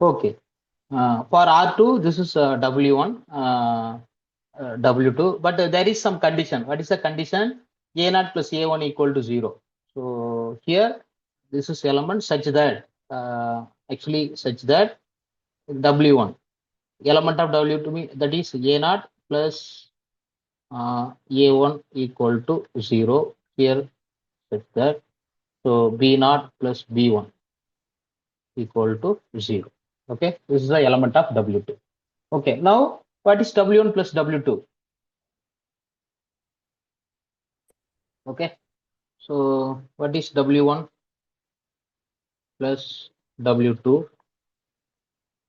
Okay. For R2, this is W1, W2, but there is some condition. What is the condition? A0 plus A1 equal to 0. So here, this is element such that, actually such that W1, element of W2 mean that is A0 plus A1 equal to 0. Here, such that, so B0 plus B1 equal to 0. Okay, this is the element of W2. Okay, now what is W1 plus W2? Okay, so what is W1 plus W2?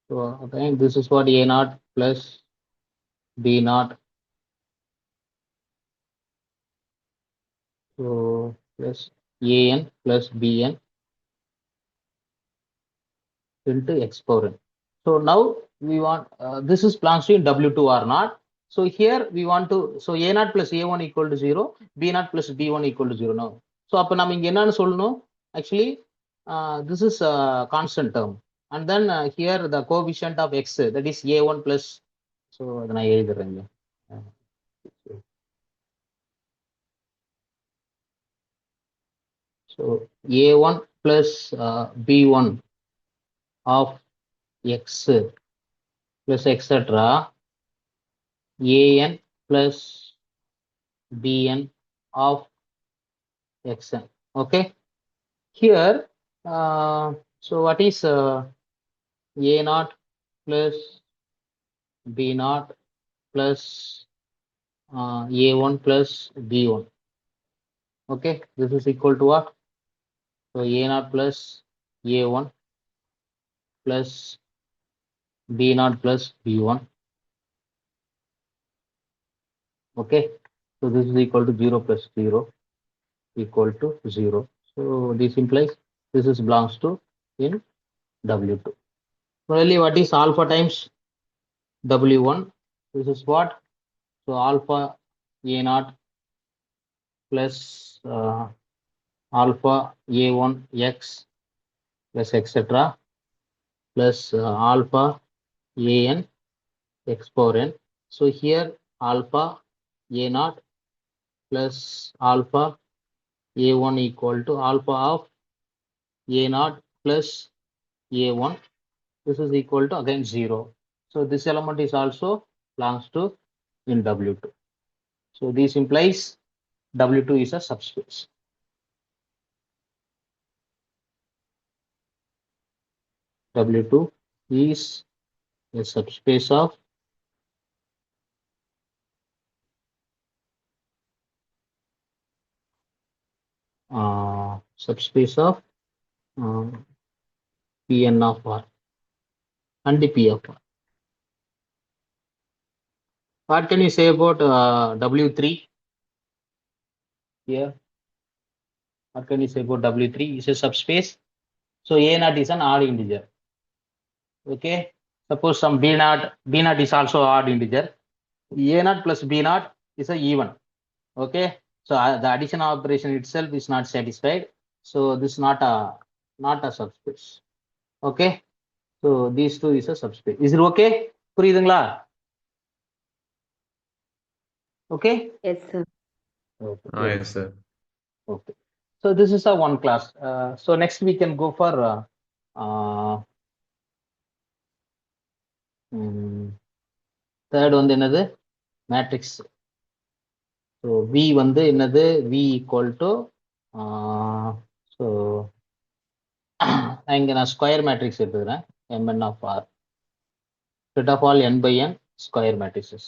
So okay, this is what A0 plus B0. So plus AN plus BN into X power N. So now we want, this is belongs to in W2 or not. So here we want to, so A0 plus A1 equal to 0, B0 plus B1 equal to 0 now. So அப்ப நம்ம இங்க என்னன்னு சொல்லணும்? Actually, this is a constant term. And then here the coefficient of X, that is A1 plus, so அதை நான் எழுதுறேங்க. So A1 plus B1 of X plus etc. AN plus BN of Xn. Okay. Here, so what is A0 plus B0 plus A1 plus B1? Okay, this is equal to what? So A0 plus A1 plus B0 plus B1. Okay, so this is equal to 0 plus 0 equal to 0. So this implies this is belongs to in W2. Really, what is alpha times W1? This is what? So alpha A0 plus alpha A1 X plus etc. plus alpha AN X power N. So here alpha A0 plus alpha A1 equal to alpha of A0 plus A1. This is equal to again 0. So this element is also belongs to in W2. So this implies W2 is a subspace. W2 is a subspace of subspace of Pn of R and the P of R. What can you say about W3 here? What can you say about W3? Is a subspace. So A0 is an odd integer. Okay. Suppose some B0 is also odd integer. A0 plus B0 is a even. Okay. So the addition operation itself is not satisfied. So this is not a subspace. Okay. So these two is a subspace. Is it okay? புரியுதுங்களா? Okay. Yes, sir. Okay. Yes, sir. Okay. So this is a one class. So next we can go for third வந்து என்னது? Matrix. So V வந்து என்னது? V equal to so இங்க நான் square matrix எடுத்துக்கிறேன். Mn of R. Set of all n by n square matrices.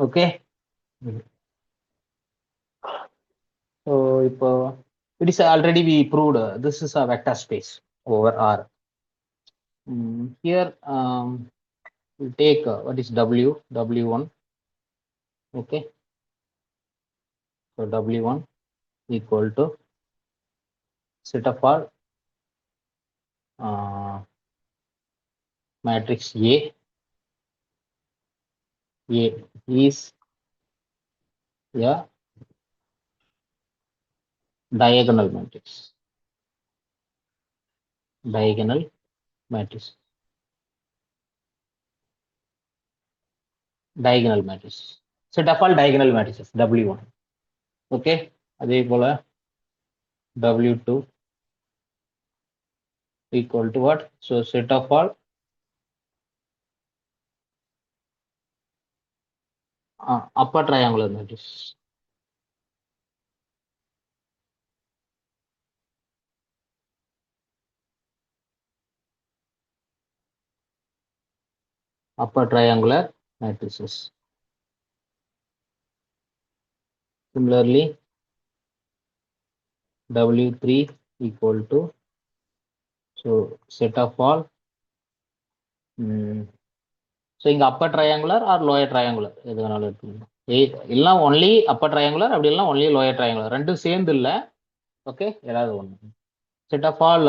Okay. So இப்போ it is already we proved this is a vector space over R. Here we'll take what is W1. Okay. So W1 equal to set of all matrix A. A is a diagonal matrix. diagonal matrix. Set of all diagonal matrices W1. Okay, அதே போல W2 equal to what? So set of all upper triangular matrix. Upper triangular matrices. Similarly, W3 equal to, so set of all, so இங்க upper triangular or lower triangular எது வேணாலும் எடுத்துக்கலாம். எல்லாம் only upper triangular, அப்படி எல்லாம் only lower triangular, ரெண்டும் சேர்ந்து இல்ல. ஓகே, ஏதாவது ஒன்று. Set of all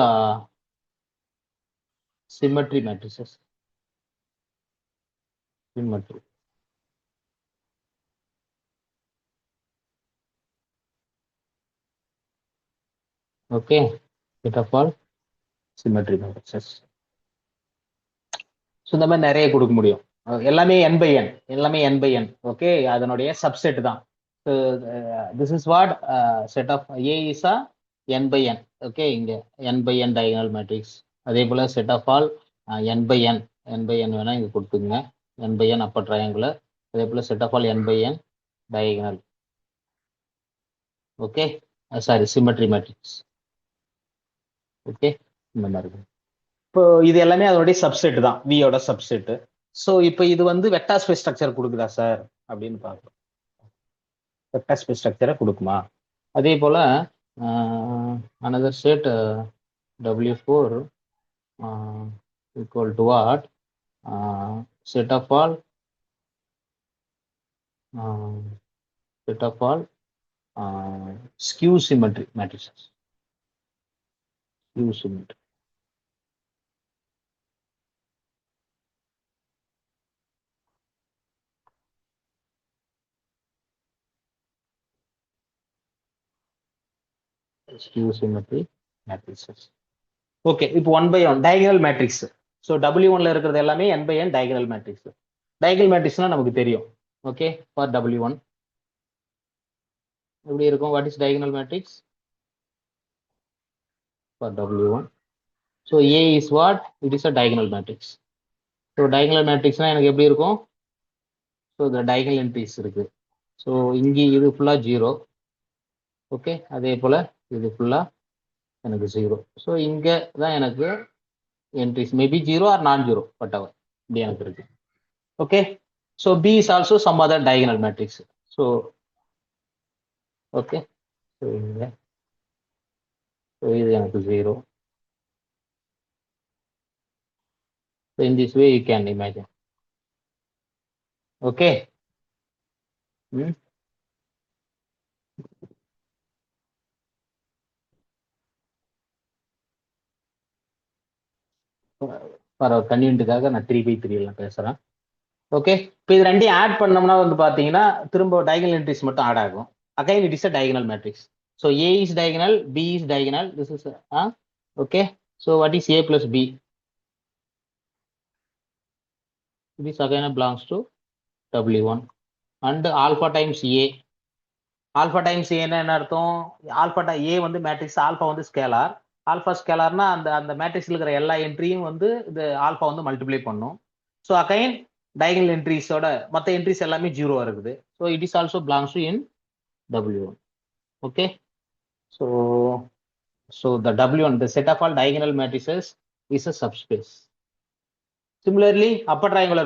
symmetry matrices. Symmetry. Okay, set of all symmetry matrices. So இந்த மாதிரி நிறைய கொடுக்க முடியும். எல்லாமே என் பை என், எல்லாமே என் பை என். ஓகே, அதனுடைய சப்செட் தான். This is what set of A is ah n by n. Okay, இங்க n by n diagonal matrix. அதே போல set of all n by n, n by n வேணா இங்க கொடுத்துங்க. N by n upper triangular. அதே போல set of all n by n diagonal. Okay, sorry, symmetry matrix. Okay, இந்த மாதிரி. இப்போ இது எல்லாமே அதோடைய சப்செட் தான், வியோட சப்செட். ஸோ இப்போ இது வந்து வெக்டார் ஸ்பேஸ் ஸ்ட்ரக்சர் கொடுக்குதா சார் அப்படின்னு பார்க்கலாம். வெக்டார் ஸ்பேஸ் ஸ்ட்ரக்சரை கொடுக்குமா? அதே போல another set W4 equal to what? Set of all skew symmetry matrices. Skew symmetry. Skew symmetry matrices. Okay, இப்போ 1/1 டயகனல் மேட்ரிக்ஸ். ஸோ W1ல இருக்கிறது எல்லாமே n/n டயகனல் மேட்ரிக்ஸ். டயகனல் மேட்ரிக்ஸ்னா நமக்கு தெரியும். ஓகே, ஃபார் W1 எப்படி இருக்கும்? What is diagonal matrix for W1? So A is what? It is a diagonal matrix. So diagonal மேட்ரிக்ஸ்னா எனக்கு எப்படி இருக்கும்? ஸோ இந்த டயகனல் என்ட்ரிஸ் இருக்கு. ஸோ இங்கே இது ஃபுல்லா 0. ஓகே, அதே போல இது ஃபுல்லா எனக்கு 0. ஸோ இங்க தான் எனக்கு என்ட்ரிஸ் மேபி 0 ஆர் நான் 0, whatever, இப்படி எனக்கு இருக்கு. Okay, so B is also some other diagonal matrix. So okay, so இங்க இது எனக்கு 0. So in this way you can imagine. Okay. கன்வீனியன்ட்டுக்காக நான் 3/3 எல்லாம் பேசுறேன். ஓகே, இப்போ இது ரெண்டையும் ஆட் பண்ணோம்னா வந்து பாத்தீங்கன்னா திரும்ப டயகனல் என்ட்ரிஸ் மட்டும் ஆட் ஆகும். Again it is a diagonal matrix. So A is diagonal, B is diagonal. This is okay. So what is A plus B? This again belongs to W1 and alpha times A. Alpha times என்ன அர்த்தம்? Alpha A வந்து matrix, alpha வந்து scalar. Alpha ஸ்கேலார்னா அந்த அந்த மேட்ரிக்ஸ்ல இருக்கிற எல்லா என்ட்ரியும் வந்து இது ஆல்பா வந்து மல்டிப்ளை பண்ணும். ஸோ அகைன் டயகனல் என்ட்ரிஸோட மற்ற என்ட்ரிஸ் எல்லாமே 0 இருக்குது. So it is also belongs to in W1. Okay, so the W1, the set of all diagonal matrices is a subspace. Similarly, upper triangular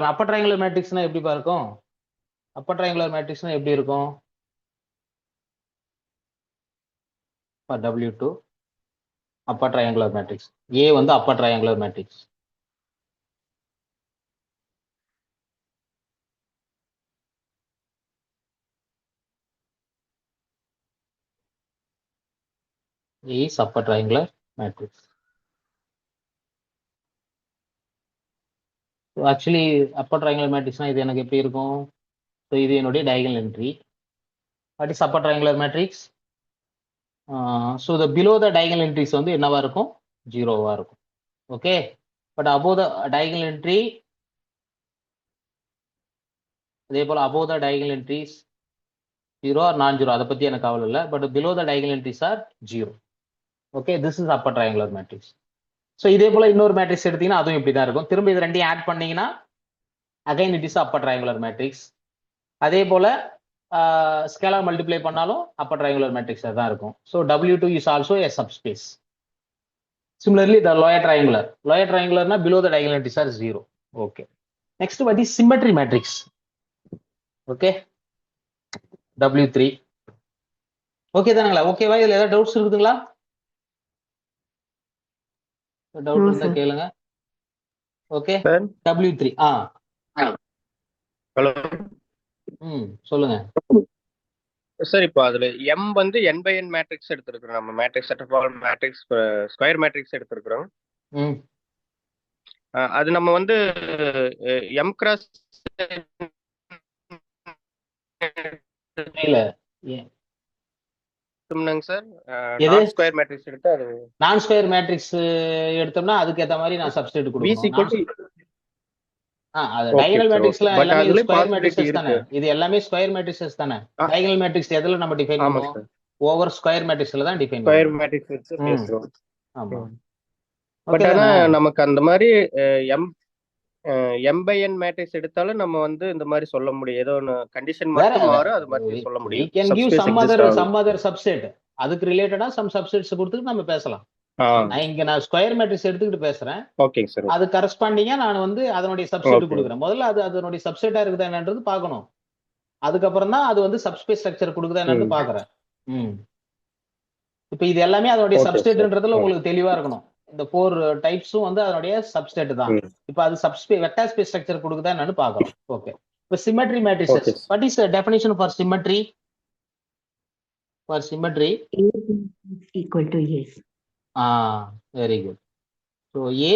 matrixனா எப்படி இருக்கும்? அப்பர் ட்ரையாங்குலர் மேட்ரிக்ஸ்னா எப்படி இருக்கும்? for W2 upper triangular matrix. A வந்து upper triangular matrix. A is upper triangular matrix. So actually upper triangular matrixனா இது எனக்கு எப்படி இருக்கும்? So இது என்னுடைய diagonal entry. What is upper triangular matrix? So the below the diagonal entries வந்து என்னவா இருக்கும்? 0வா இருக்கும். Okay, but above the diagonal entry அதே போல above the diagonal entries 0 or non-zero, அதை பத்தி எனக்கு கவலை இல்லை. But below the diagonal entries are 0. Okay, this is upper triangular matrix. So இதே போல இன்னொரு மேட்ரிக்ஸ் எடுத்தீங்கன்னா அதுவும் இப்படி தான் இருக்கும். திரும்ப இது ரெண்டையும் ஆட் பண்ணீங்கன்னா again it is Appar triangular matrix. அதே போல ஸ்கேலார் மல்டிப்ளை பண்ணாலும் அப்பர் ட்ரையாங்குலர் மேட்ரிக்ஸ் தான் இருக்கும். So W2 is also a subspace. Similarly, the lower triangular below the diagonal entities are 0. Okay. Next, what is symmetry matrix? Okay. W3. Okay தானுங்களா? ஓகேவா? இதுல ஏதாவது doubts இருக்குதுங்களா? Doubt இருந்தா கேளுங்க. Okay, W3. ஹலோ, சொல்லுங்க sir. இப்போ அதுல M வந்து n by n மேட்ரிக்ஸ் எடுத்திருக்கிறோம். நம்ம matrix set of all matrix square matrix எடுத்திருக்கிறோம். அது நம்ம வந்து M கிராஸ் இல்ல சார். நான் ஸ்கொயர் மேட்ரிக்ஸ் எடுத்தா அது நான் ஸ்கொயர் மேட்ரிக்ஸ் எடுத்தோம்னா அதுக்கு ஏத்த மாதிரி நான் சப்ஸ்டிட்யூட் கொடுக்கணும். அது டயகனல் மேட்ரிக்ஸ்ல எல்லாமே ஸ்கொயர் மேட்ரிக்ஸஸ் தானே. இது எல்லாமே ஸ்கொயர் மேட்ரிக்ஸஸ் தானே. டயகனல் மேட்ரிக்ஸ் எதுல நம்ம டிஃபைன் பண்ணுவோம்? ஓவர் ஸ்கொயர் மேட்ரிக்ஸ்ல தான் டிஃபைன் ஸ்கொயர் மேட்ரிக்ஸ் வச்சு பேசுறோம். ஆமா. பட் ஆனா நமக்கு அந்த மாதிரி M by n மேட்ரிக்ஸ் எடுத்தாலும் நம்ம வந்து இந்த மாதிரி சொல்ல முடியும். ஏதோ ஒன்னு கண்டிஷன் மட்டும் மாறும், அது மாதிரி சொல்ல முடியும். we can give some other subset. அதுக்கு ரிலேட்டடா சம் சப்செட்ஸ் கொடுத்துட்டு நம்ம பேசலாம். நான் ஸ்கொயர் மேட்ரிக்ஸ் எடுத்துக்கிட்டு பேசுறேன். Okay sir. அது கரஸ்பாண்டிங்கா நான் வந்து அதனுடைய சப்செட் கொடுக்குறேன். முதல்ல அது அதனுடைய சப்செட்டா இருக்குதா என்னன்றது பார்க்கணும். அதுக்கப்புறம் தான் அது வந்து சப்ஸ்பேஸ் ஸ்ட்ரக்சர் கொடுக்குதா என்னன்னு பாக்குறேன். இப்போ இது எல்லாமே அதனுடைய சப்ஸ்டேட்ன்றதுல உங்களுக்கு தெளிவா இருக்கணும். இந்த 4 டைப்ஸும் வந்து அதனுடைய சப்ஸ்டேட் தான். இப்போ அது வெக்டர் ஸ்பேஸ் ஸ்ட்ரக்சர் கொடுக்குதா என்னன்னு பாக்குறோம். ஓகே, இப்போ symmetry matrices. What is the definition for symmetry? For symmetry equal to A. Very good. So A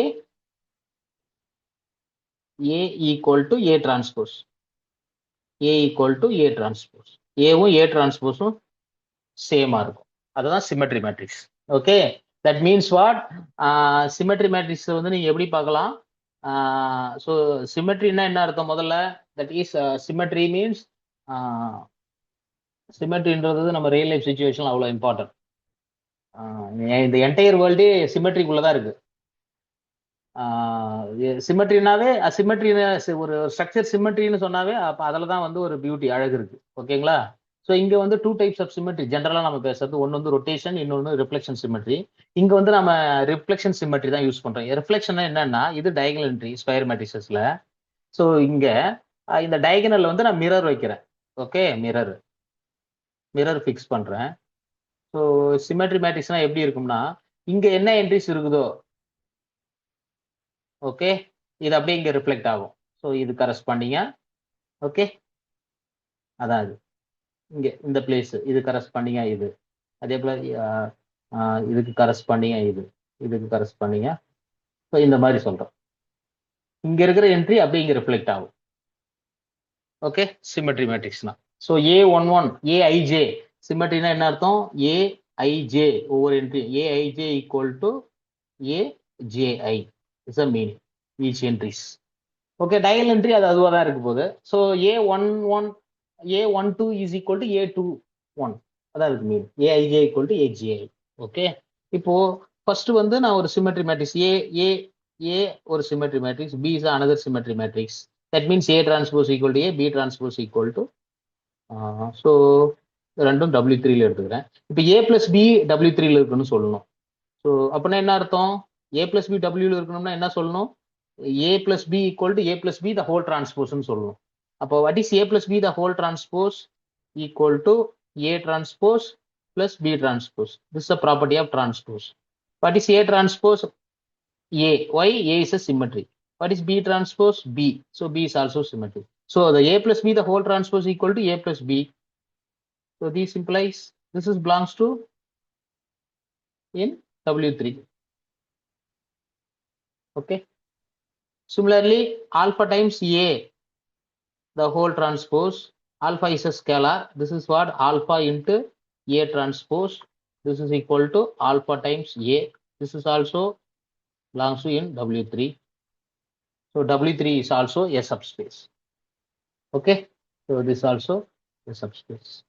equal to A transpose. A equal to A transpose. A-வும் A transpose-ம் சேமா இருக்கும். அதுதான் symmetry matrix. Okay, that means what? Symmetry matrix வந்து நீங்க எப்படி பார்க்கலாம்? So சிமெட்ரின்னா என்ன அர்த்தம்? முதல்ல தட் இஸ் சிமெட்ரி மீன்ஸ் சிமெட்ரின்றது நம்ம ரியல் லைஃப் சிச்சுவேஷன் அவ்வளோ இம்பார்ட்டன்ட். இந்த என்டையர் வேர்ல்டே சிமெட்ரிக்குள்ளதான் இருக்கு. சிமெட்ரினாவே சிமெட்ரி ஒரு ஸ்ட்ரக்சர் சிமெட்ரின்னு சொன்னாவே அப்போ அதில் தான் வந்து ஒரு பியூட்டி அழகு இருக்கு. ஓகேங்களா? ஸோ இங்கே வந்து 2 டைப்ஸ் ஆஃப் சிமெட்ரி ஜென்ரலாக நம்ம பேசுறது. ஒன்று வந்து ரொட்டேஷன், இன்னொன்று ரிஃப்ளெக்ஷன் சிமெட்ரி. இங்கே வந்து நம்ம ரிஃப்ளெக்ஷன் சிமெட்ரி தான் யூஸ் பண்ணுறோம். ரிஃப்ளெக்ஷன் என்னன்னா இது டயகனல் என்ட்ரி ஸ்கொயர் மேட்ரிக்ஸஸ்ல. ஸோ இங்கே இந்த டயகனல்ல வந்து நான் மிரர் வைக்கிறேன். ஓகே, மிரர் ஃபிக்ஸ் பண்ணுறேன். ஸோ சிமெட்ரி மேட்ரிக்ஸ்னா எப்படி இருக்கும்னா இங்க என்ன என்ட்ரிஸ் இருக்குதோ ஓகே இது அப்படியே இங்க ரிஃப்ளெக்ட் ஆகும். ஸோ இது கரஸ்பாண்டிங்கா ஓகே அதான் இது இங்க இந்த பிளேஸ் இது கரஸ்பாண்டிங்கா இது. அதே போல இதுக்கு கரஸ்பாண்டிங்கா இதுக்கு கரஸ்பாண்டிங்கா. ஸோ இந்த மாதிரி சொல்றோம். இங்க இருக்கிற என்ட்ரி அப்படியே இங்க ரிஃப்ளெக்ட் ஆகும். ஓகே, சிமெட்ரி மேட்ரிக்ஸ்னா. ஸோ A11 AIJ சிமெட்ரினா என்ன அர்த்தம்? AIJ ஒவ்வொரு entry AIJ equal to AJI is the meaning each entries. Okay, diagonal entry அது அதுவாக தான் இருக்க போகுது. So A12 is equal to A21 அதான் இருக்கு mean. AIJ equal to AJI. Okay, இப்போ ஃபர்ஸ்ட் வந்து நான் ஒரு சிமெட்ரி மேட்ரிக்ஸ் A ஒரு symmetry matrix, B is another symmetry matrix. That means A transpose equal to A, B transpose equal to so ரெண்டும் W3ல எடுத்துக்கிறேன். இப்போ A plus B W3ல இருக்குன்னு சொல்லணும். ஸோ அப்படின்னா என்ன அர்த்தம்? A plus B Wல இருக்கணும்னா என்ன சொல்லணும்? A plus B equal to A plus B the whole transpose சொல்லணும். அப்போ what is A plus B the whole transpose equal to A transpose plus B transpose. This is the property of transpose. What is A transpose? A. Why? A is a symmetry. What is B transpose? B. So B is also symmetry. So the A plus B the whole transpose equal to A plus B. So this implies this is belongs to in W3. Okay. Similarly, alpha times A the whole transpose. Alpha is a scalar. This is what? Alpha into A transpose. This is equal to alpha times A. This is also belongs to in W3. So W3 is also a subspace. Okay. So this also a subspace.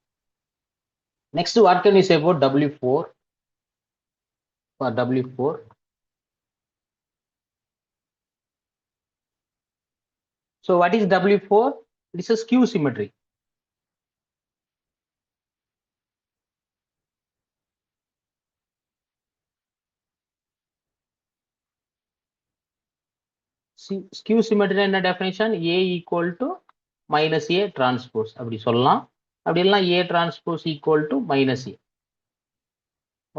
Next, what can we say about W4? For W4, so what is W4? It is a skew symmetry. Skew symmetry என்ன definition? A equal to minus A transpose அப்படி சொல்லலாம். அப்படி இல்லைனா A transpose equal to minus A.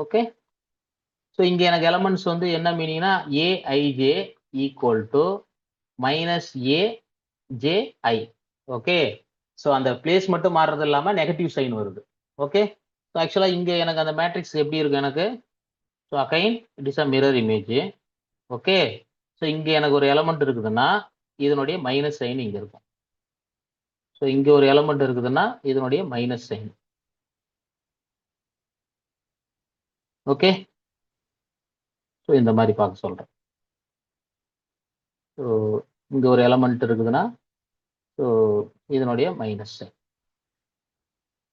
Okay, so இங்க எனக்கு elements வந்து என்ன மீனிங்னா AIJ equal to minus AJI. Okay, so அந்த பிளேஸ் மட்டும் மாறுறது இல்லாம நெகட்டிவ் சைன் வருது. ஓகே, ஸோ ஆக்சுவலா இங்க எனக்கு அந்த மேட்ரிக்ஸ் எப்படி இருக்கு எனக்கு? So again it is a mirror image. Okay, so இங்க எனக்கு ஒரு எலமெண்ட் இருக்குதுன்னா இதனுடைய மைனஸ் சைன் இங்க இருக்கும். ஸோ இங்க ஒரு எலமெண்ட் இருக்குதுன்னா இதனுடைய மைனஸ் சைன். ஓகே, ஸோ இந்த மாதிரி பார்க்க சொல்றேன். ஸோ இங்க ஒரு எலமெண்ட் இருக்குதுன்னா ஸோ இதனுடைய மைனஸ் சைன்.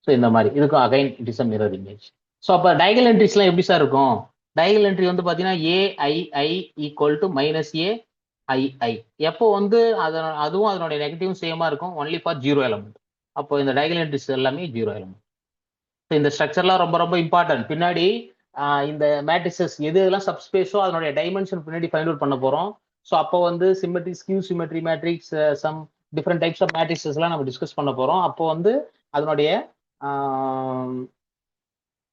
ஸோ இந்த மாதிரி இதுக்கும் again it is a mirror image. So அப்போ டயகனல் என்ட்ரிஸ்லாம் எப்படி சார் இருக்கும்? டயகனல் என்ட்ரி வந்து பார்த்தீங்கன்னா AII equal to minus AII. எப்போ வந்து அதுவும் அதனுடைய நெகட்டிவ் சேமா இருக்கும், ஒன்லி ஃபார் ஜீரோ எலமெண்ட். அப்போ இந்த டயகனல் என்ட்ரிஸ் எல்லாமே ஜீரோ எலமெண்ட். ஸோ இந்த ஸ்ட்ரக்சர்லாம் ரொம்ப ரொம்ப இம்பார்ட்டன்ட். பின்னாடி இந்த மேட்ரிசஸ் எது எல்லாம் சப்ஸ்பேஸோ அதனுடைய டைமென்ஷன் பின்னாடி ஃபைண்ட் அவுட் பண்ண போறோம். ஸோ அப்போ வந்து symmetry, skew symmetry matrix, some different types of matrices எல்லாம் நம்ம டிஸ்கஸ் பண்ண போறோம். அப்போ வந்து அதனுடைய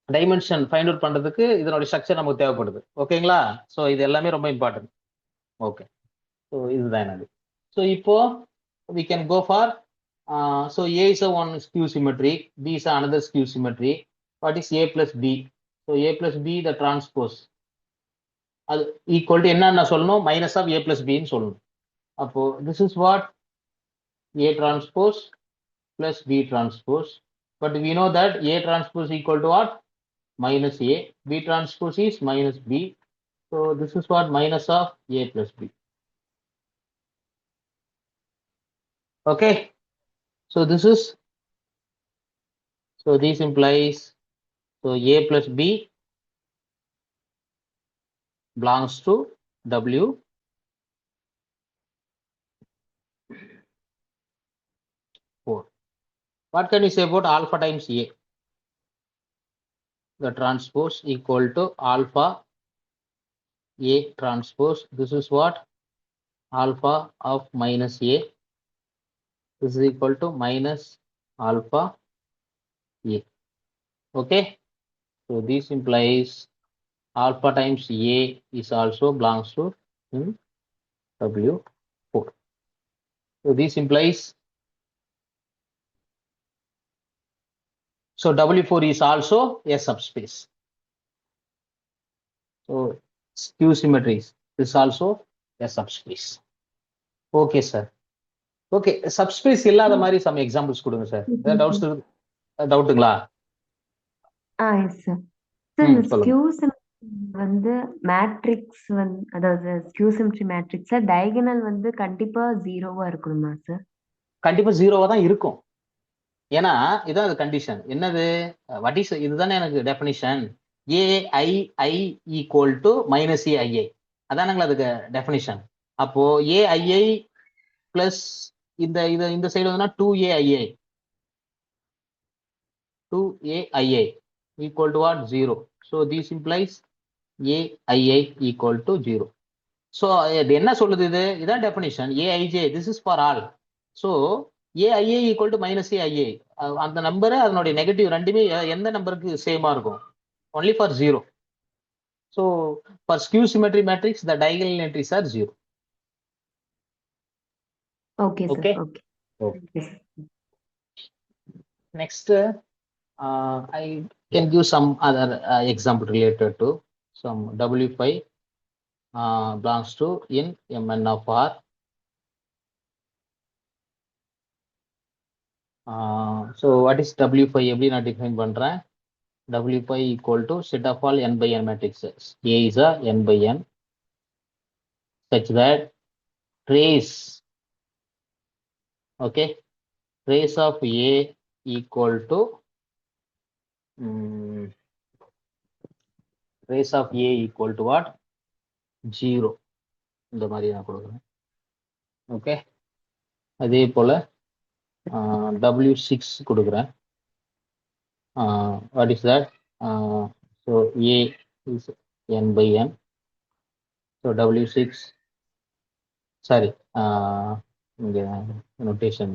டைமென்ஷன் ஃபைண்ட் அவுட் பண்றதுக்கு இதனுடைய ஸ்ட்ரக்சர் நமக்கு தேவைப்படுது. ஓகேங்களா? ஸோ இது எல்லாமே ரொம்ப இம்பார்ட்டன்ட். ஓகே, ஸோ இதுதான் என்னது. ஸோ இப்போ we can go for so A is a one skew symmetry, B is another skew symmetry. What is A plus B? So A plus B the transpose அது equal to என்னன்னு சொல்லணும், minus of A plus B ன்னு சொல்லணும். அப்போ this is what A transpose plus B transpose, but we know that A transpose equal to what? Minus A. B transpose is minus B. So this is what minus of A plus B. Okay, so this is, so this implies, so A plus B belongs to W4. What can we say about alpha times A? The transpose equal to alpha A transpose. This is what? Alpha of minus A. This is equal to minus alpha A. Okay, so this implies alpha times A is also belongs to W4. So this implies, so W4 is also a subspace. So skew symmetries is also a subspace. Okay sir. Okay, subspace இல்லாத மாதிரி some examples கொடுங்க sir. Doubts டவுட்டுங்களா? Yes sir. Sir இந்த சொல்லுங்க. Skew வந்து matrix வந்து, அதாவது skew symmetry மேட்ரிக்ஸ்ல diagonal வந்து கண்டிப்பா ஜீரோவா இருக்கணுமா சார்? கண்டிப்பா ஜீரோவா தான் இருக்கும். ஏன்னா இதான் அது கண்டிஷன். என்னது? வாட் இஸ், இதுதானே எனக்கு definition. AII equal to minus AII, அதானுங்களா அதுக்கு டெஃபினிஷன். அப்போ AII பிளஸ் இந்த சைடு வந்து 2AII equal to what? 0. So this implies AII equal to 0. So இது என்ன சொல்லுது? இதான் definition. AIJ this is for all. So AII equal to minus AII, அந்த நம்பரு அதனுடைய நெகட்டிவ் ரெண்டுமே எந்த நம்பருக்கு சேமா இருக்கும்? Only for 0. So for skew symmetry matrix the diagonal entries are 0. Okay sir. Okay. Okay. Okay. Next, I can give some other example related to some W5 belongs to in Mn of R. So what is W5? எப்படி நான் define பண்றேன்? W5 equal to set of all n by n matrices. A is a n by n such that trace, okay, trace of A equal to trace of A equal to what? 0. இந்த மாதிரி நான் கொடுக்குறேன். Okay, அதே போல W6 கொடுக்குறேன். What is that? So A is n by n. So W6, sorry, notation.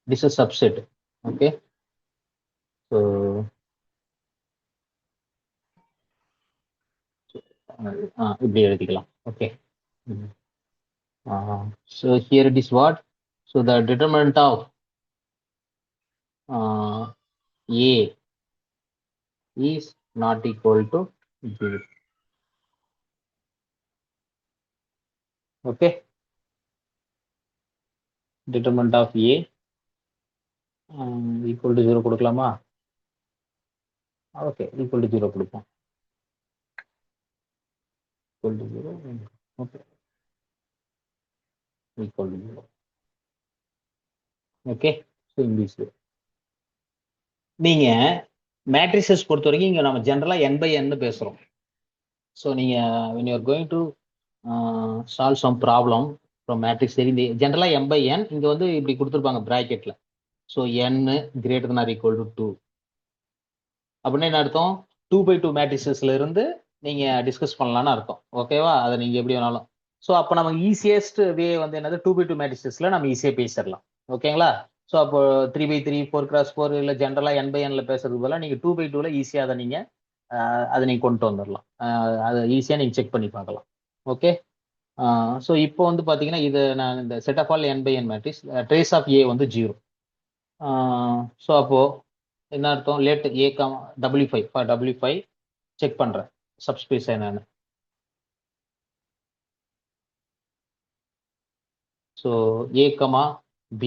This is a subset. Okay. So இப்படி எழுதிக்கலாம். Okay. So here it is what? So the determinant of A is not equal to 0. Okay. Determinant of A equal to 0 கொடுக்கலாமா? Okay, equal to 0 கொடுப்போம். Equal to 0. Okay. Equal to 0. Okay. So in this way. நீங்க matrices பொறுத்த வரைக்கும் இங்க நம்ம ஜெனரலா n by n பேசுறோம். So நீங்க when you are going to solve some problem from matrix தெரிந்து ஜெனரலா m by n இங்க வந்து இப்படி கொடுத்துருப்பாங்க பிராக்கெட்ல. So n greater than or equal to 2 அப்படின்னு என்ன அர்த்தம்? 2x2 மேட்ரிசஸ்ல இருந்து நீங்க டிஸ்கஸ் பண்ணலாம்னு அர்த்தம். ஓகேவா? அதை நீங்க எப்படி வேணாலும். ஸோ அப்போ நமக்கு ஈஸியஸ்ட் வே வந்து என்னது 2x2 மேட்ரிசஸ்ல நம்ம ஈஸியா பேசிடலாம். ஓகேங்களா? ஸோ அப்போ 3x3 4x4 இல்லை ஜென்ரலா n by n பேசுறதுக்கு பதிலாக நீங்க 2x2ல ஈஸியா அதை நீங்க கொண்டு வந்துடலாம். அதை ஈஸியா நீங்க செக் பண்ணி பார்க்கலாம். ஓகே. ஸோ இப்போ வந்து பாத்தீங்கன்னா இது நான் இந்த set of all n by n matrix trace of A வந்து 0. ஸோ அப்போ என்ன அர்த்தம்? Let A, W5 for W5 check பண்றேன் சப்ஸ்பேஸ் என்னன்னு. ஸோ A, B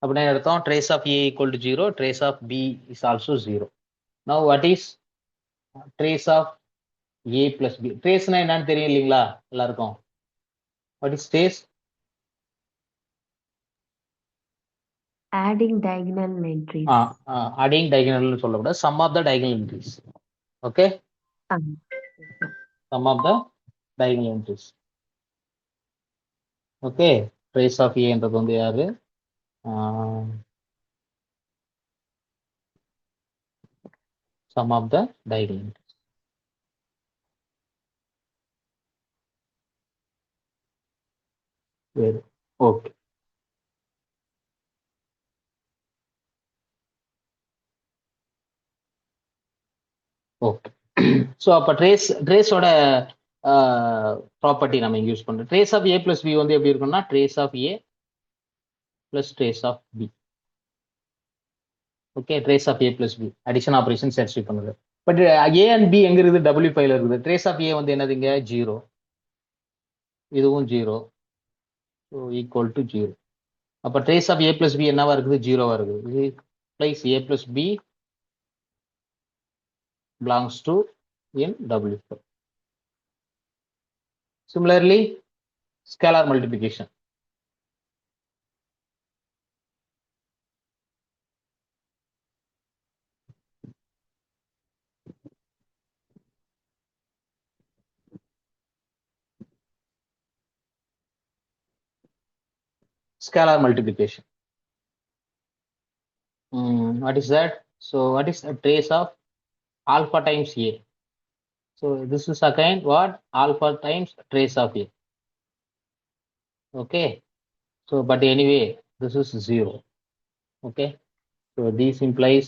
அப்படின்னா அர்த்தம் trace of A equal to 0, trace of B is also 0. Now what is trace of A plus B? traceனா என்னன்னு தெரியும் இல்லைங்களா எல்லாருக்கும்? What is trace? adding diagonal entries. Adding diagonal சொல்லக்கூடாது, sum of the diagonal entries. Okay, sum of the diagonal entries. Okay, trace of A என்றது வந்து யாரு? Sum of the diagonal entries. Okay. Okay. So அப்போ ட்ரேஸோட property நம்ம use பண்ணுறோம். Trace of A plus B வந்து எப்படி இருக்கும்னா trace of A plus trace of B. Okay, trace of A plus B addition operation satisfy பண்ணுது. But A and B எங்க இருக்குது? W5ல இருக்குது. ட்ரேஸ் ஆஃப் A வந்து என்னதுங்க? 0. இதுவும் 0. So equal to 0. அப்போ trace of A plus B என்னவா இருக்குது? 0வா இருக்குது. இது place A plus B belongs to in W5. Similarly, scalar multiplication. Scalar multiplication. What is that? So what is a trace of alpha times A? So this is again what? Alpha times trace of A. Okay. So but anyway, this is 0. Okay. So this implies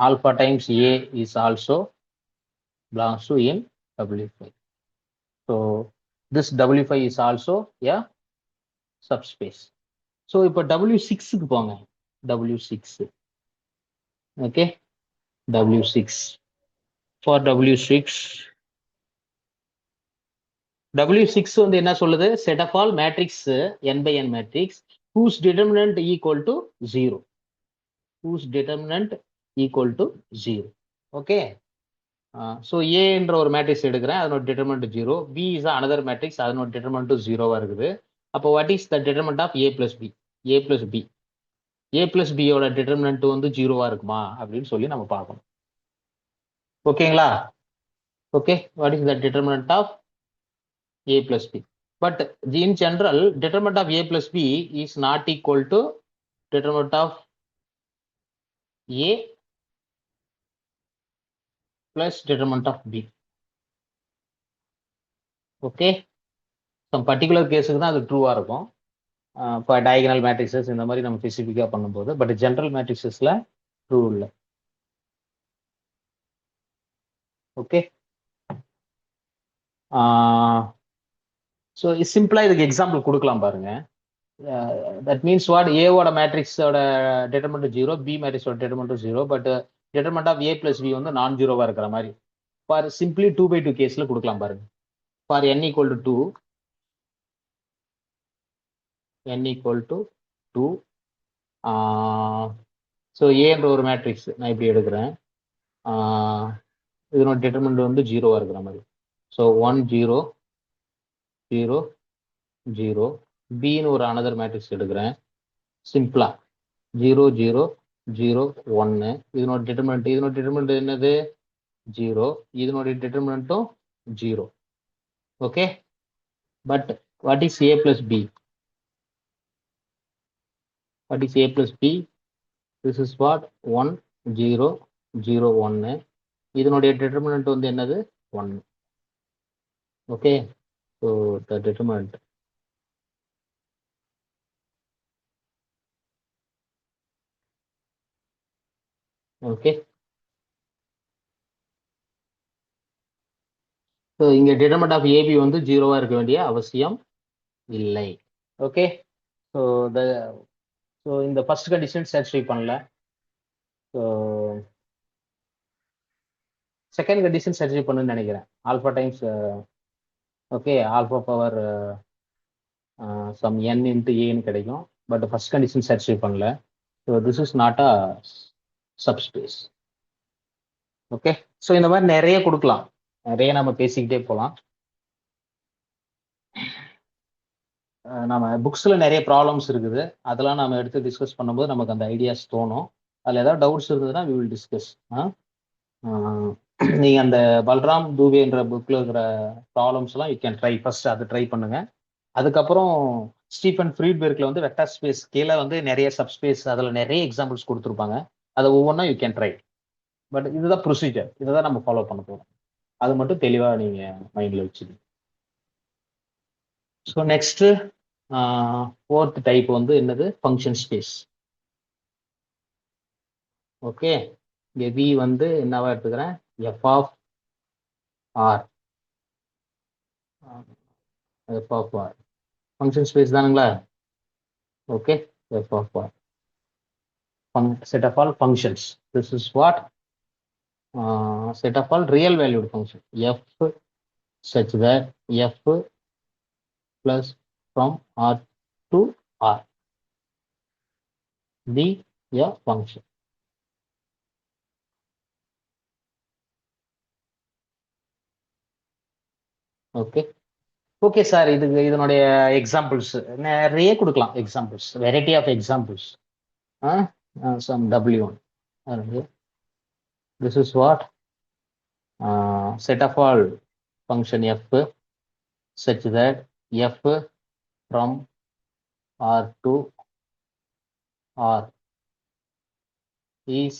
alpha times A is also belongs to in W5. So this W5 is also a subspace. So இப்போ W6க்கு போங்க. W6. Okay. W6. For W6 வந்து என்ன சொல்லுது? set of all matrix n by n matrix whose determinant equal to 0. Whose determinant equal to 0. Okay. So A என்ற ஒரு matrix எடுக்கிறேன், அதனோட determinant 0. B is another matrix, அதனோட determinant 0வா இருக்குது. அப்போ what is the determinant of A plus B? A plus B. A plus பியோட determinant வந்து ஜீரோவா இருக்குமா அப்படின்னு சொல்லி நம்ம பார்க்கணும். ஓகேங்களா? Okay, what is the determinant of A plus B? But in general, determinant of a plus b is not equal to determinant of a plus determinant of b. Okay, some particular கேஸுக்கு தான் அது ட்ரூவா இருக்கும். இப்போ diagonal matrices இந்த மாதிரி நம்ம ஸ்பெசிஃபிக்காக பண்ணும்போது, பட் ஜென்ரல் மேட்ரிக்ஸஸ்ல ட்ரூ இல்லை. ஓகே, ஸோ சிம்பிளா இதுக்கு எக்ஸாம்பிள் கொடுக்கலாம் பாருங்க. தட் மீன்ஸ் வாட், ஏவோட மேட்ரிக்ஸோட டிட்டர்மெண்ட் ஜீரோ, பி மேட்ரிக்ஸோட determinant zero, but determinant of A plus B வந்து நான் ஜீரோவா இருக்கிற மாதிரி ஃபார் சிம்பிளி 2/2 கேஸ்ல கொடுக்கலாம் பாருங்க. For n equal to 2, n equal to 2, so ஏன்ற ஒரு மேட்ரிக்ஸ் நான் இப்படி எடுக்கிறேன். இதனோட டிட்டர்மெண்ட் வந்து ஜீரோவா இருக்கிற மாதிரி. ஸோ 1 0 0 0. பின்னு ஒரு அனதர் மேட்ரிக்ஸ் எடுக்கிறேன் சிம்பிளா 0 0 0 1. இதனோட டிட்டர்மினன்ட் என்னது? 0. இதனோட டிட்டர்மினன்ட்டும் 0. Okay, but what is a plus b? What is a plus b? This is what 1 0 0 1. இதனுடைய டிட்டர்மினன்ட் வந்து என்னது? 1. Okay, so the determinant okay. So இங்கே டிட்டர்மினன்ட் ஆஃப் ஏபி வந்து ஜீரோவா இருக்க வேண்டிய அவசியம் இல்லை. ஓகே, ஸோ இந்த ஃபர்ஸ்ட் கண்டிஷன் சாட்டிஸ்ஃபை பண்ணல. ஸோ செகண்ட் கண்டிஷன் சாட்டிஸ்ஃபை பண்ணுன்னு நினைக்கிறேன். Alpha times okay, alpha power some n into ஏன்னு கிடைக்கும். பட் ஃபர்ஸ்ட் கண்டிஷன் சாட்டிஸ்ஃபை பண்ணல. So this is not a subspace. Okay, so இந்த மாதிரி நிறைய கொடுக்கலாம், நிறைய நம்ம பேசிக்கிட்டே போகலாம். நம்ம புக்ஸில் நிறைய ப்ராப்ளம்ஸ் இருக்குது, அதெல்லாம் நம்ம எடுத்து டிஸ்கஸ் பண்ணும்போது நமக்கு அந்த ஐடியாஸ் தோணும். அதில் ஏதாவது டவுட்ஸ் இருந்ததுன்னா வி வில் டிஸ்கஸ். நீங்கள் அந்த பல்ராம் தூபேன்ற புக்கில் இருக்கிற ப்ராப்ளம்ஸ்லாம் யூ கேன் ட்ரை. ஃபர்ஸ்ட் அதை ட்ரை பண்ணுங்க. அதுக்கப்புறம் ஸ்டீஃபன் ஃப்ரீட்பெர்க்ல வந்து வெக்டார் ஸ்பேஸ் கீழே வந்து நிறைய சப்ஸ்பேஸ், அதில் நிறைய எக்ஸாம்பிள்ஸ் கொடுத்துருப்பாங்க. அதை ஒவ்வொன்றா யூ கேன் ட்ரை. பட் இதுதான் ப்ரொசீஜர், இதை தான் நம்ம ஃபாலோ பண்ண போகிறோம். அது மட்டும் தெளிவாக நீங்கள் மைண்டில் வச்சுக்கணும். ஸோ நெக்ஸ்ட் ஃபோர்த் டைப் வந்து என்னது? Function space. ஓகே, இங்கே வி வந்து என்னவா எடுத்துக்கிறேன்? F of R. F of R function space தானுங்களா? Okay, F of R set of all functions. This is what set of all real valued function f such that f plus from R to R be a function. Okay okay sir, இதனுடைய examples நிறைய கொடுக்கலாம். Examples, variety of examples. Some W1. This is what set of all function f such that f from R to R is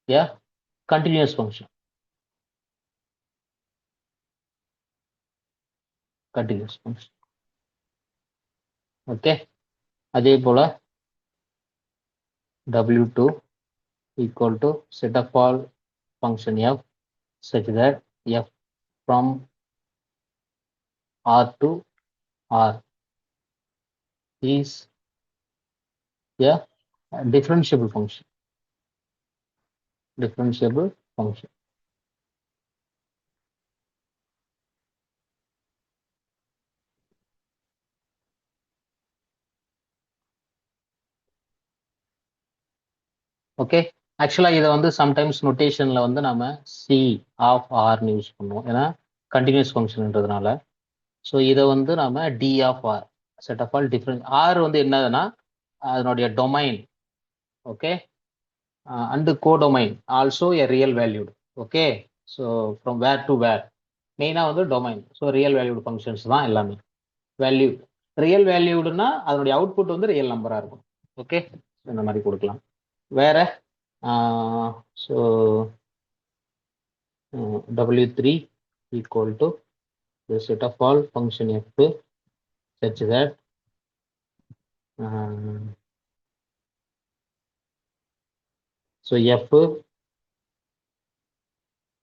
a continuous function. Continuous function. Okay, அதே போல W2 equal to set of all function f such that f from R to R is a differentiable function. Differentiable function. Okay, ஆக்சுவலாக இதை வந்து sometimes நோட்டேஷனில் வந்து நம்ம C of ஆர்னு use பண்ணுவோம், ஏன்னா continuous ஃபங்க்ஷன்ன்றதுனால. So இதை வந்து நம்ம D of R set of all different R வந்து என்னதுன்னா அதனுடைய domain, okay, and the codomain also a real valued, okay. So from where to where மெயினா வந்து domain, so real valued functions தான் எல்லாமே. வேல்யூ ரியல் வேல்யூடுனா அதனுடைய அவுட்புட் வந்து real நம்பரா இருக்கும், ஓகே. இந்த மாதிரி கொடுக்கலாம். வேற so W3 equal to the set of all function f such that so f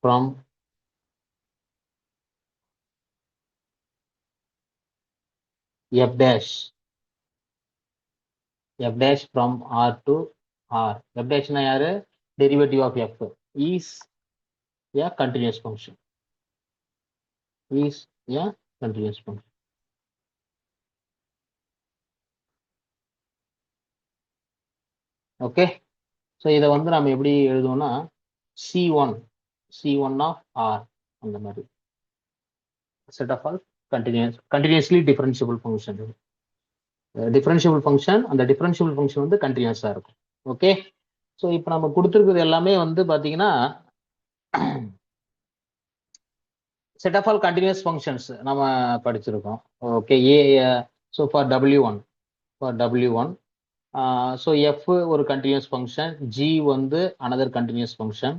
from f dash from R to R. F dash na yaru derivative of f is a continuous function, is a continuous function. Okay. So இதை வந்து நம்ம எப்படி எழுதுவோம்னா C1 of R அந்த மாதிரி set of all continuously differentiable function. Differentiable function, அந்த differentiable function வந்து கண்டினியூஸாக இருக்கும், ஓகே. ஸோ இப்போ நம்ம கொடுத்துருக்குறது எல்லாமே வந்து பார்த்தீங்கன்னா set of all continuous functions நம்ம படிச்சிருக்கோம், okay. So for W1 so F ஒரு கண்டினியூஸ் ஃபங்க்ஷன், ஜி வந்து அனதர் கண்டினியூஸ் ஃபங்க்ஷன்.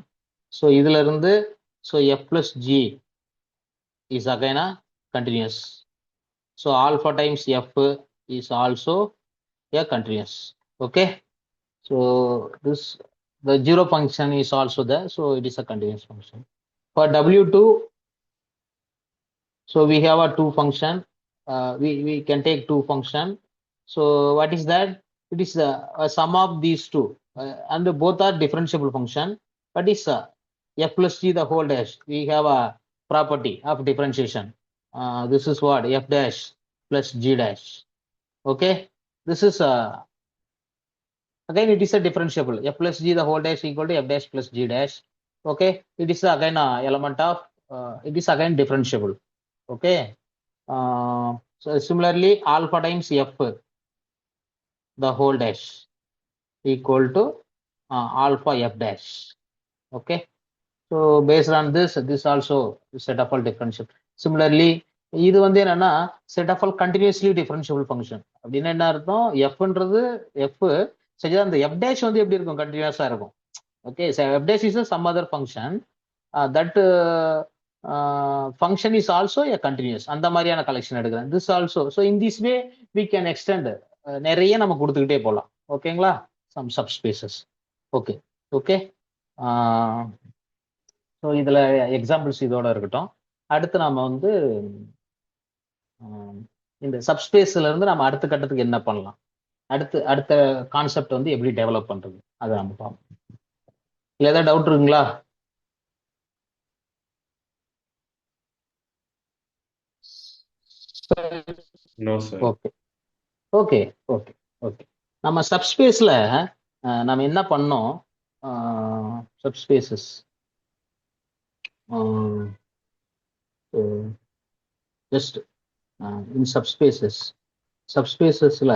ஸோ இதுல இருந்து so F plus G is again continuous. So alpha times F is also a continuous, okay. So this the zero function is also there, so it is a continuous function. For W2, so we have a two function, we can take two function. So what is that? It is a sum of these two, and both are differentiable function. What is f plus g the whole dash? We have a property of differentiation. This is what f dash plus g dash, okay. This is again it is a differentiable, f plus g the whole dash equal to f dash plus g dash, okay. It is again element of it is again differentiable, okay. So similarly alpha times f the whole dash equal to alpha f dash, okay. So based on this also set of all differentiable. Similarly இது வந்து என்னன்னா set of all continuously differentiable function அப்படின்னு என்ன அர்த்தம்? எஃப்ன்றது F சரி, அந்த F dash வந்து எப்படி இருக்கும்? கண்டினியூஸா இருக்கும், okay. F dash is some other function, that function is also a continuous. அந்த மாதிரியான கலெக்ஷன் எடுக்கிறேன். This also, so in this way we can extend, நிறைய நம்ம கொடுத்துக்கிட்டே போகலாம், ஓகேங்களா. Some subspaces, okay okay. So இதுல எக்ஸாம்பிள்ஸ் இதோட இருக்கட்டும். அடுத்து நாம வந்து இந்த சப்ஸ்பேஸ்ல இருந்து நம்ம அடுத்த கட்டத்துக்கு என்ன பண்ணலாம், அடுத்த கான்செப்ட் வந்து எப்படி டெவலப் பண்றது, அதை நம்ம பார்ப்போம். இல்ல ஏதாவது டவுட் இருக்குங்களா? Okay okay okay okay. நம்ம சப்ஸ்பேஸ்ல நம்ம என்ன பண்ணோம்? Subspaces just in subspacesல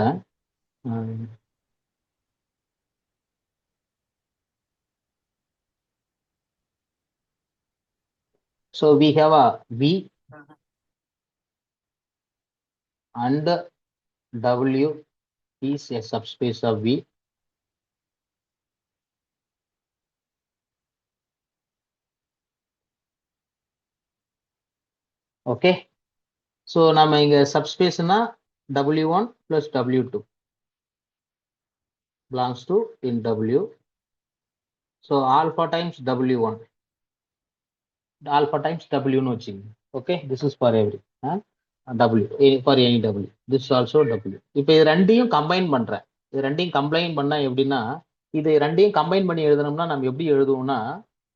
so we have a V and W is a subspace of V. Okay. So நம்ம இங்க சப்ஸ்பேஸ்னா W1 plus W2 belongs to in W. So alpha times W1, alpha times W னு வச்சுங்க, okay. This is for every W, for any W. This is also W. இப்போ இது ரெண்டையும் combine பண்றேன். இது ரெண்டையும் கம்பைன் பண்ணா எப்படின்னா, இது ரெண்டையும் கம்பைன் பண்ணி எழுதணும்னா நம்ம எப்படி எழுதுவோம்னா,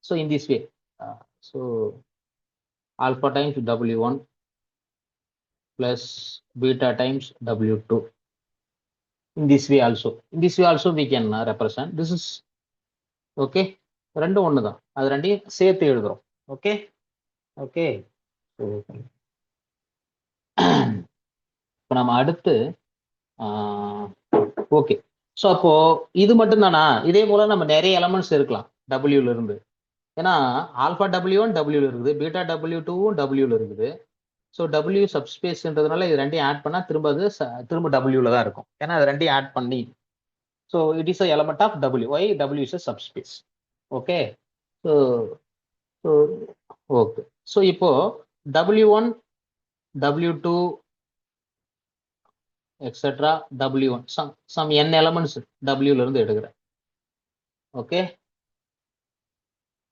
so in this way, so alpha times W1 plus beta times W2. In this way also we can represent. This is okay. ரெண்டும் ஒண்ணுதான், அது ரெண்டையும் சேர்த்து எழுதுறோம், ஓகே ஓகே. இப்போ நம்ம அடுத்து ஓகே. ஸோ அப்போ இது மட்டும் தானா? இதே போல நம்ம நிறைய எலமெண்ட்ஸ் இருக்கலாம் டபிள்யூல இருந்து. ஏன்னா ஆல்ஃபா டபிள்யூ1 டபிள்யூல இருக்குது, பீட்டா டபிள்யூ2வும் டபிள்யூல இருக்குது. ஸோ டபிள்யூ சப்ஸ்பேஸ்ன்றதுனால இது ரெண்டையும் ஆட் பண்ணா திரும்ப அது திரும்ப டபிள்யூல தான் இருக்கும். ஏன்னா அது ரெண்டையும் ஆட் பண்ணி. So it is a element of W. Why W is a subspace. Okay. So so okay. So இப்போ W1 W2 etcetera W1 sum n elements டபிள்யூல இருந்து எடுக்கிறேன். Okay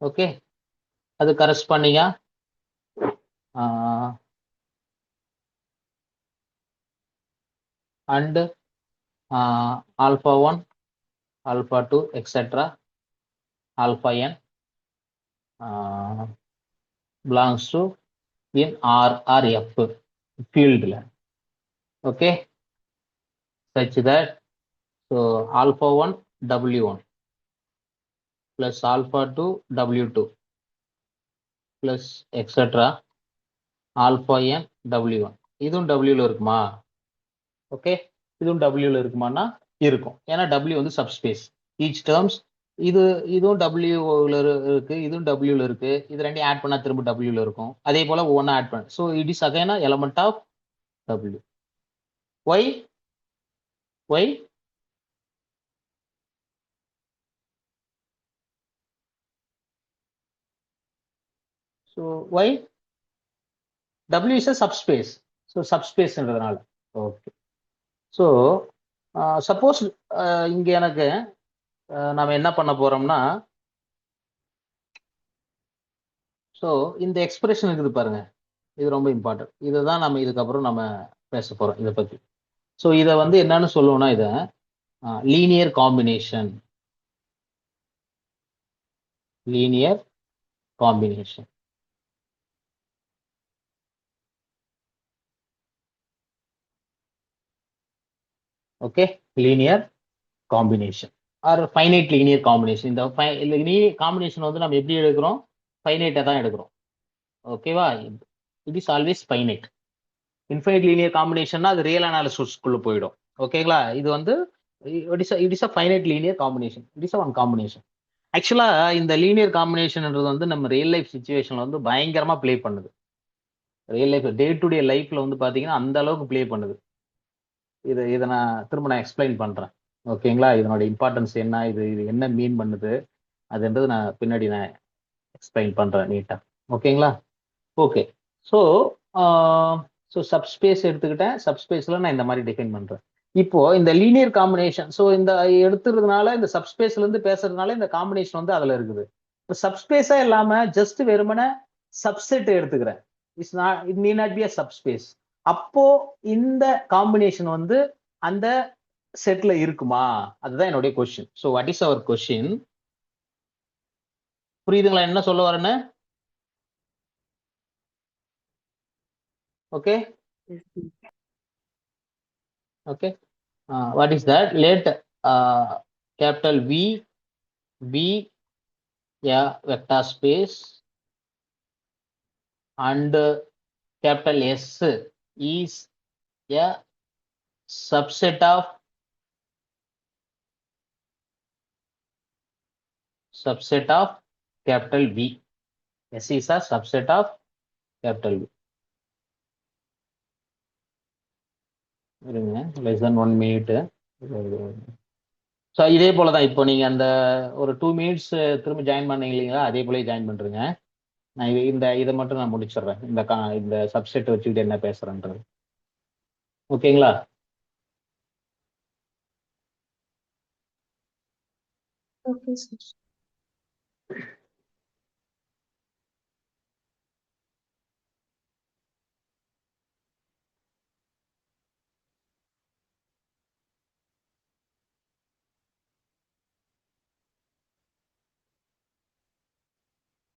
okay. அது கரஸ்பாண்டிங்கா and alpha 1 alpha 2 etcetera alpha n belongs to in R or F field. Okay, such that so alpha 1 W1 plus alpha 2 W2 plus etc alpha n W1 இதுவும் W ல இருக்குமா? Okay, இதுவும் W ல இருக்குமானா இருக்கும். ஏன்னா W வந்து subspace. Each terms இதுவும் W ல இருக்கு, இதுவும் W ல இருக்கு. இது ரெண்டையும் ஆட் பண்ணா திரும்ப W ல இருக்கும். அதே போல ஒவ்வொன்றா ஆட் பண்ண. So it is again element of W. Why why so why W is a subspace. ஸோ சப்ஸ்பேஸ்ன்றதுனால. ஓகே. ஸோ சப்போஸ் இங்கே எனக்கு நம்ம என்ன பண்ண போறோம்னா, ஸோ இந்த எக்ஸ்பிரஷன் இருக்குது பாருங்க, இது ரொம்ப இம்பார்ட்டன்ட். இதை தான் நம்ம இதுக்கப்புறம் நம்ம பேச போறோம் இதை பத்தி. ஸோ இதை வந்து என்னன்னு சொல்லுவோம்னா, இதை linear combination. Linear combination. Okay, linear combination or finite linear combination. இந்த லீனியர் காம்பினேஷன் வந்து நம்ம எப்படி எடுக்கிறோம்? ஃபைனைட்டை தான் எடுக்கிறோம். ஓகேவா? It is always finite. Infinite linear காம்பினேஷன்னா அது ரியல் அனாலிசிஸ்க்குள்ள போயிடும். ஓகேங்களா? இது வந்து it is a finite linear combination. It is a one combination. ஆக்சுவலா இந்த லீனியர் காம்பினேஷன்ன்றது வந்து நம்ம ரியல் லைஃப் சுச்சுவேஷன்ல வந்து பயங்கரமா ப்ளே பண்ணுது. Real life day to day லைஃப்ல வந்து பாத்தீங்கன்னா அந்த அளவுக்கு ப்ளே பண்ணுது. இதை நான் திரும்ப எக்ஸ்பிளைன் பண்றேன். ஓகேங்களா? இதனோட இம்பார்ட்டன்ஸ் என்ன, இது என்ன மீன் பண்ணுது அதுன்றது நான் பின்னாடி நான் எக்ஸ்பிளைன் பண்றேன் நீட்டா. ஓகேங்களா? ஓகே. ஸோ சப்ஸ்பேஸ் எடுத்துக்கிட்டேன். சப்ஸ்பேஸ்ல நான் இந்த மாதிரி டிஃபைன் பண்றேன். இப்போ இந்த லீனியர் காம்பினேஷன், ஸோ இந்த எடுத்துறதுனால இந்த சப்ஸ்பேஸ்ல இருந்து பேசுறதுனால இந்த காம்பினேஷன் வந்து அதுல இருக்குது. இப்போ சப்ஸ்பேஸா இல்லாம ஜஸ்ட் வெறுமனே சப்செட் எடுத்துக்கிறேன். It need not be a subspace. அப்போ இந்த காம்பினேஷன் வந்து அந்த செட்ல இருக்குமா? அதுதான் என்னுடைய question. So what is our question? புரியுதுங்களா என்ன சொல்ல வரேன்னு? Okay okay. What is that? Let capital V be a vector space and capital S is a subset of capital V. S is a subset of capital V. less than 1 minute. So இதே போல தான் இப்போ நீங்க அந்த ஒரு 2 minutes திரும்ப join பண்ணீங்க இல்லைங்களா? அதே போல ஜாயின் பண்றீங்க. நான் இதை மட்டும் நான் முடிச்சிடுறேன். இந்த சப்செட் வச்சுக்கிட்டு என்ன பேசுறேன்றது. ஓகேங்களா? Okay, sir.